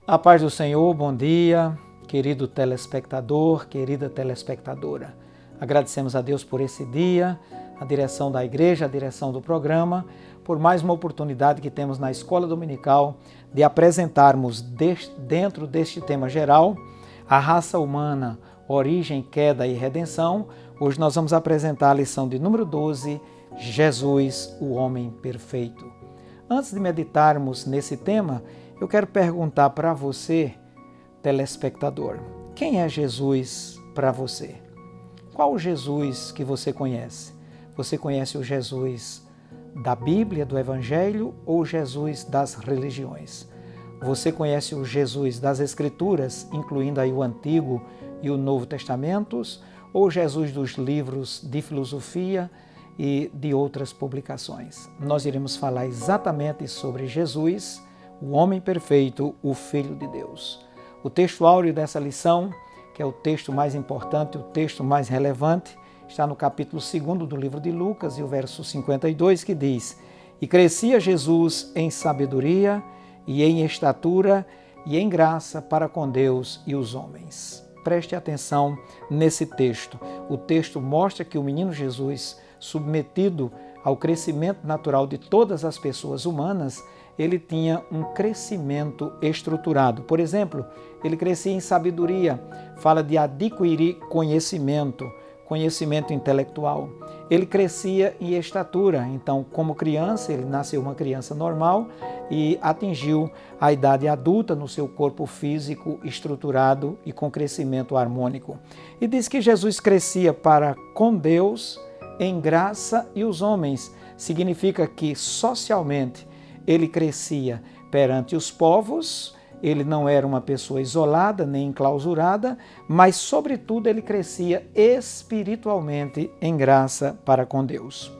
A paz do Senhor, bom dia, querido telespectador, querida telespectadora. Agradecemos a Deus por esse dia, a direção da igreja, a direção do programa, por mais uma oportunidade que temos na Escola Dominical de apresentarmos dentro deste tema geral, a raça humana, origem, queda e redenção. Hoje nós vamos apresentar a lição de número 12, Jesus, o homem perfeito. Antes de meditarmos nesse tema, eu quero perguntar para você, telespectador, quem é Jesus para você? Qual o Jesus que você conhece? Você conhece o Jesus da Bíblia, do Evangelho, ou o Jesus das religiões? Você conhece o Jesus das Escrituras, incluindo aí o Antigo e o Novo Testamentos, ou o Jesus dos livros de filosofia e de outras publicações? Nós iremos falar exatamente sobre Jesus, o homem perfeito, o Filho de Deus. O texto áureo dessa lição, que é o texto mais importante, o texto mais relevante, está no capítulo 2 do livro de Lucas e o verso 52, que diz: E crescia Jesus em sabedoria e em estatura e em graça para com Deus e os homens. Preste atenção nesse texto. O texto mostra que o menino Jesus, submetido ao crescimento natural de todas as pessoas humanas, ele tinha um crescimento estruturado. Por exemplo, ele crescia em sabedoria, fala de adquirir conhecimento intelectual. Ele crescia em estatura, então, como criança, ele nasceu uma criança normal e atingiu a idade adulta no seu corpo físico estruturado e com crescimento harmônico. E diz que Jesus crescia para com Deus em graça e os homens. Significa que socialmente ele crescia perante os povos, ele não era uma pessoa isolada nem enclausurada, mas, sobretudo, ele crescia espiritualmente em graça para com Deus.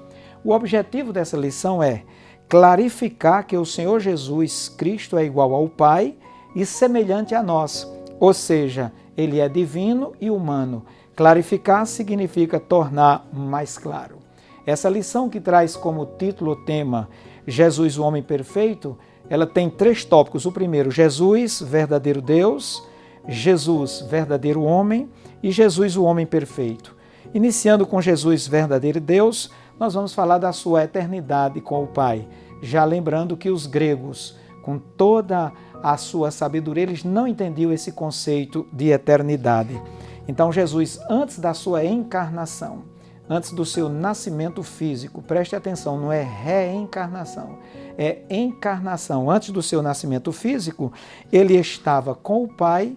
O objetivo dessa lição é clarificar que o Senhor Jesus Cristo é igual ao Pai e semelhante a nós, ou seja, ele é divino e humano. Clarificar significa tornar mais claro. Essa lição, que traz como título o tema Jesus, o homem perfeito, ela tem 3 tópicos. O primeiro, Jesus, verdadeiro Deus, Jesus, verdadeiro homem e Jesus, o homem perfeito. Iniciando com Jesus, verdadeiro Deus, nós vamos falar da sua eternidade com o Pai. Já lembrando que os gregos, com toda a sua sabedoria, eles não entendiam esse conceito de eternidade. Então, Jesus, antes da sua encarnação, antes do seu nascimento físico, preste atenção, não é reencarnação, é encarnação. Antes do seu nascimento físico, ele estava com o Pai,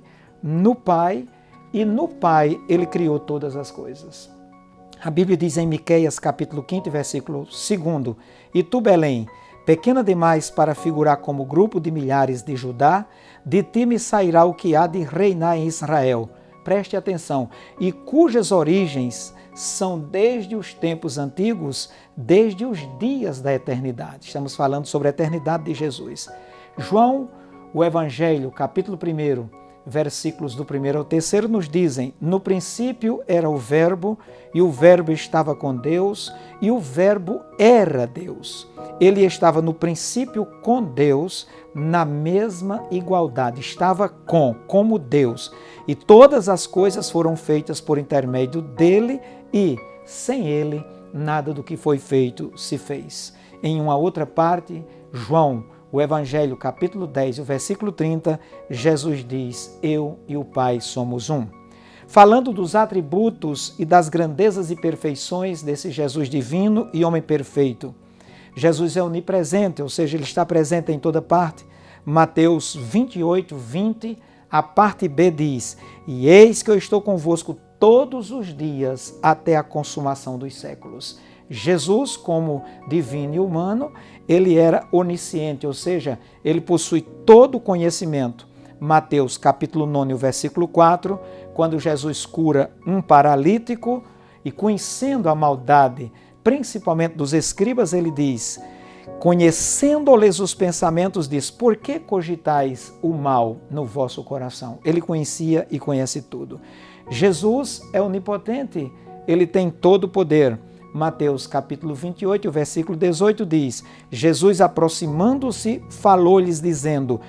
e no Pai ele criou todas as coisas. A Bíblia diz em Miqueias, capítulo 5, versículo 2, E tu, Belém, pequena demais para figurar como grupo de milhares de Judá, de ti me sairá o que há de reinar em Israel. Preste atenção, e cujas origens são desde os tempos antigos, desde os dias da eternidade. Estamos falando sobre a eternidade de Jesus. João, o Evangelho, capítulo 1, versículos do 1 ao 3, nos dizem: No princípio era o Verbo, e o Verbo estava com Deus, e o Verbo era Deus. Ele estava no princípio com Deus, na mesma igualdade, estava como Deus. E todas as coisas foram feitas por intermédio dele, e sem ele nada do que foi feito se fez. Em uma outra parte, João, o Evangelho, capítulo 10, o versículo 30, Jesus diz: Eu e o Pai somos um. Falando dos atributos e das grandezas e perfeições desse Jesus divino e homem perfeito. Jesus é onipresente, ou seja, ele está presente em toda parte. Mateus 28, 20, a parte B diz: E eis que eu estou convosco todos os dias até a consumação dos séculos. Jesus, como divino e humano, ele era onisciente, ou seja, ele possui todo o conhecimento. Mateus capítulo 9, versículo 4, quando Jesus cura um paralítico e, conhecendo a maldade, principalmente dos escribas, ele diz: Conhecendo-lhes os pensamentos, diz: Por que cogitais o mal no vosso coração? Ele conhecia e conhece tudo. Jesus é onipotente, ele tem todo o poder. Mateus capítulo 28, o versículo 18 diz: Jesus, aproximando-se, falou-lhes dizendo: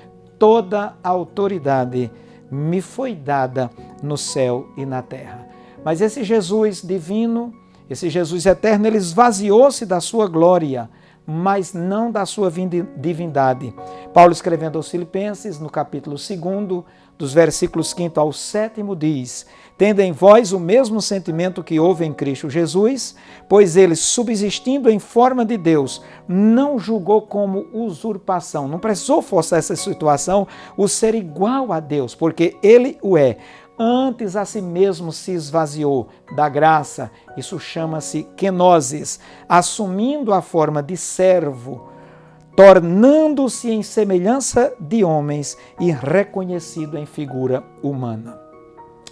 toda a autoridade me foi dada no céu e na terra. Mas esse Jesus divino, esse Jesus eterno, ele esvaziou-se da sua glória, mas não da sua divindade. Paulo, escrevendo aos Filipenses, no capítulo 2, dos versículos 5 ao 7, diz: tendo em vós o mesmo sentimento que houve em Cristo Jesus, pois ele, subsistindo em forma de Deus, não julgou como usurpação, não precisou forçar essa situação, o ser igual a Deus, porque ele o é. Antes a si mesmo se esvaziou da graça, isso chama-se kenosis, assumindo a forma de servo, tornando-se em semelhança de homens e reconhecido em figura humana.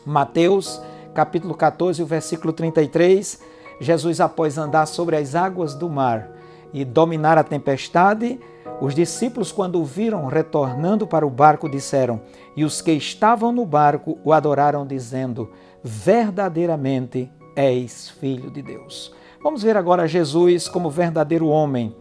Mateus, capítulo 14, o versículo 33, Jesus, após andar sobre as águas do mar e dominar a tempestade, os discípulos, quando o viram retornando para o barco, disseram, e os que estavam no barco o adoraram, dizendo, verdadeiramente és Filho de Deus. Vamos ver agora Jesus como verdadeiro homem.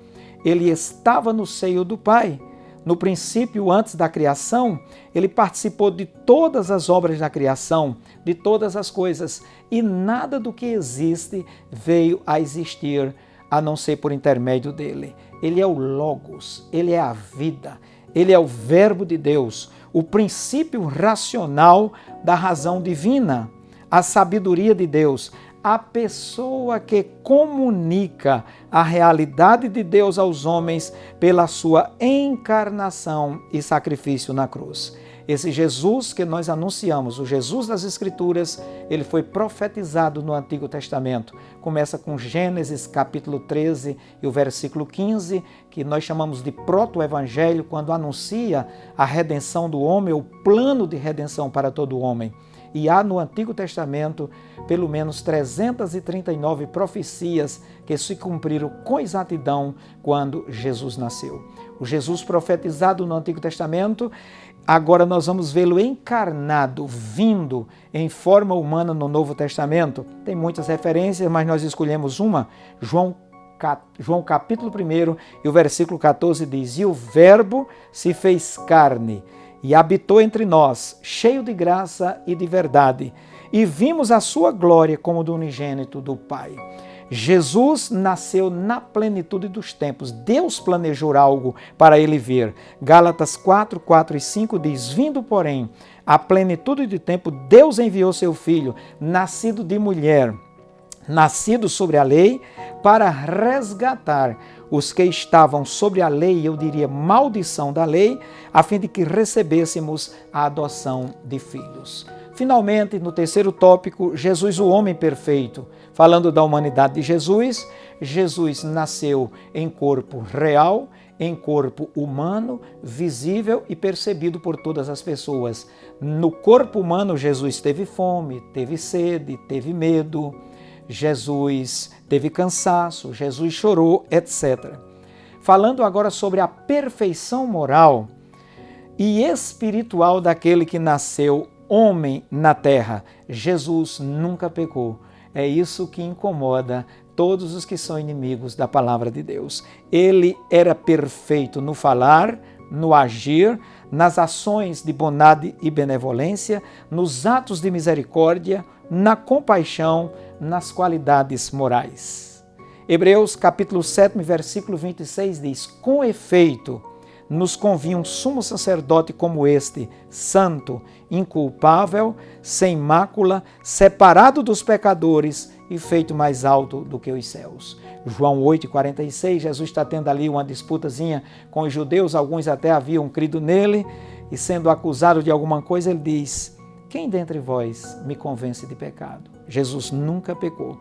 Ele estava no seio do Pai. No princípio, antes da criação, ele participou de todas as obras da criação, de todas as coisas, e nada do que existe veio a existir a não ser por intermédio dele. Ele é o Logos, ele é a vida, ele é o Verbo de Deus, o princípio racional da razão divina, a sabedoria de Deus, a pessoa que comunica a realidade de Deus aos homens pela sua encarnação e sacrifício na cruz. Esse Jesus que nós anunciamos, o Jesus das Escrituras, ele foi profetizado no Antigo Testamento. Começa com Gênesis capítulo 13 e o versículo 15, que nós chamamos de proto-evangelho, quando anuncia a redenção do homem, o plano de redenção para todo homem. E há no Antigo Testamento pelo menos 339 profecias que se cumpriram com exatidão quando Jesus nasceu. O Jesus profetizado no Antigo Testamento, agora nós vamos vê-lo encarnado, vindo em forma humana no Novo Testamento. Tem muitas referências, mas nós escolhemos uma. João capítulo 1 e o versículo 14 diz, e o Verbo se fez carne e habitou entre nós, cheio de graça e de verdade, e vimos a sua glória como do unigênito do Pai. Jesus nasceu na plenitude dos tempos. Deus planejou algo para ele vir. Gálatas 4, 4 e 5 diz, vindo, porém, a plenitude do tempo, Deus enviou seu Filho, nascido de mulher, nascido sobre a lei, para resgatar os que estavam sobre a lei, eu diria maldição da lei, a fim de que recebêssemos a adoção de filhos. Finalmente, no terceiro tópico, Jesus, o homem perfeito. Falando da humanidade de Jesus, Jesus nasceu em corpo real, em corpo humano, visível e percebido por todas as pessoas. No corpo humano, Jesus teve fome, teve sede, teve medo, Jesus teve cansaço, Jesus chorou, etc. Falando agora sobre a perfeição moral e espiritual daquele que nasceu homem na terra, Jesus nunca pecou. É isso que incomoda todos os que são inimigos da palavra de Deus. Ele era perfeito no falar, no agir, nas ações de bondade e benevolência, nos atos de misericórdia, na compaixão, nas qualidades morais. Hebreus capítulo 7, versículo 26 diz, com efeito, nos convinha um sumo sacerdote como este, santo, inculpável, sem mácula, separado dos pecadores e feito mais alto do que os céus. João 8,46, Jesus está tendo ali uma disputazinha com os judeus, alguns até haviam crido nele, e sendo acusado de alguma coisa, ele diz, quem dentre vós me convence de pecado? Jesus nunca pecou.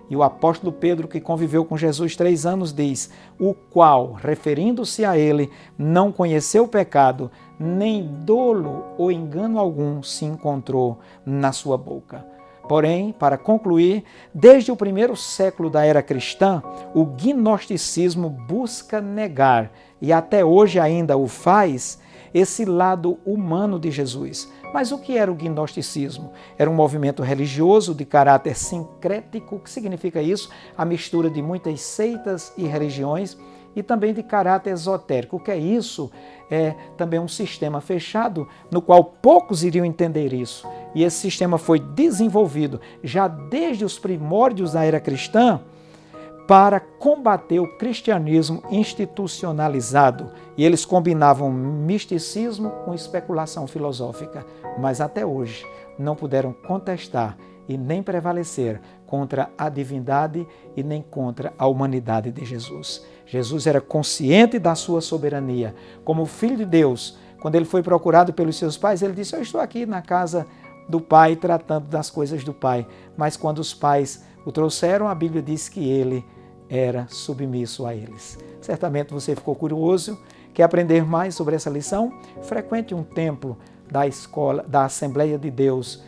E o apóstolo Pedro, que conviveu com Jesus 3 anos, diz, o qual, referindo-se a ele, não conheceu o pecado, nem dolo ou engano algum se encontrou na sua boca. Porém, para concluir, desde o primeiro século da era cristã, o gnosticismo busca negar, e até hoje ainda o faz, esse lado humano de Jesus. Mas o que era o gnosticismo? Era um movimento religioso de caráter sincrético. O que significa isso? A mistura de muitas seitas e religiões. e também de caráter esotérico. O que é isso? É também um sistema fechado no qual poucos iriam entender isso. E esse sistema foi desenvolvido já desde os primórdios da era cristã para combater o cristianismo institucionalizado. E eles combinavam misticismo com especulação filosófica, mas até hoje não puderam contestar e nem prevalecer contra a divindade e nem contra a humanidade de Jesus. Jesus era consciente da sua soberania. Como filho de Deus, quando ele foi procurado pelos seus pais, ele disse: eu estou aqui na casa do Pai tratando das coisas do Pai. Mas quando os pais o trouxeram, a Bíblia diz que ele era submisso a eles. Certamente você ficou curioso, quer aprender mais sobre essa lição? Frequente um templo da escola, da Assembleia de Deus,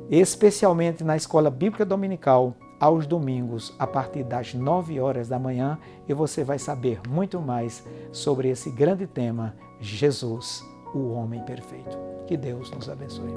especialmente na Escola Bíblica Dominical, aos domingos, a partir das 9 horas da manhã, e você vai saber muito mais sobre esse grande tema, Jesus, o homem perfeito. Que Deus nos abençoe.